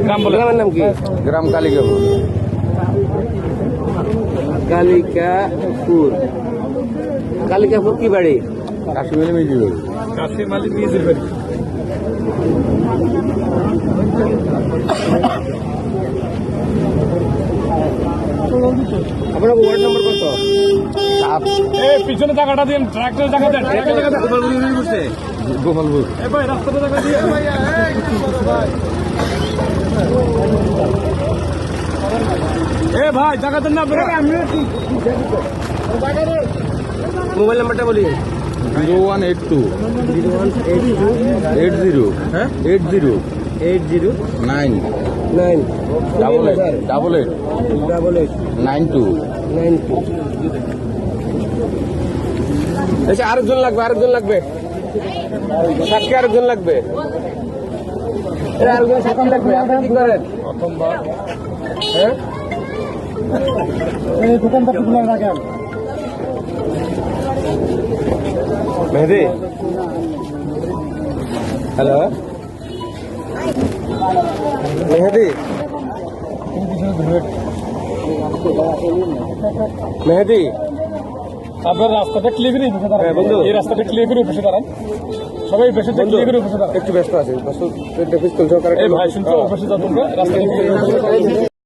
গ্রামের নাম কি? গ্রাম কালিকাপুর। কালিকাপুর। কালিকাপুর কি বাড়ি? কাশিম আলী মিজির বাড়ি। কাশিম আলী মিজির বাড়ি। আপনার ওয়ার্ড নম্বর কত? পিছনে জায়গাটা দিন, ট্রাক্টরের জায়গা দেন। গোপালপুর। ভাই রাস্তাটা জায়গা দিয়ে ভাই জায়গা দেন না আপনারা। মোবাইল নাম্বারটা বলি। 0182 80 হ্যাঁ 80 80 9 9 88 92 92। আচ্ছা, আরেকজন লাগবে। সাক্ষী আরেকজন লাগবে। আরেকজন সাক্ষী লাগবে। আপনি কি করেন? প্রথমবার হ্যাঁ, এই দোকানটা খুলে রাখেন। মেহেদি, হ্যালো মেহেদি, মেহেদি, আপনার রাস্তাটা ক্লিয়ার করে বসে দাঁড়ান। হ্যাঁ, বন্ধু। এই রাস্তাটা ক্লিয়ার করে বসে দাঁড়ান। সবাই বসে ক্লিয়ার করে বসে দাঁড়ান। একটু ব্যস্ত আছি। এই ভাই শুনছো, বসে যাও তোমরা রাস্তাটা clear করে বসে দাঁড়ান।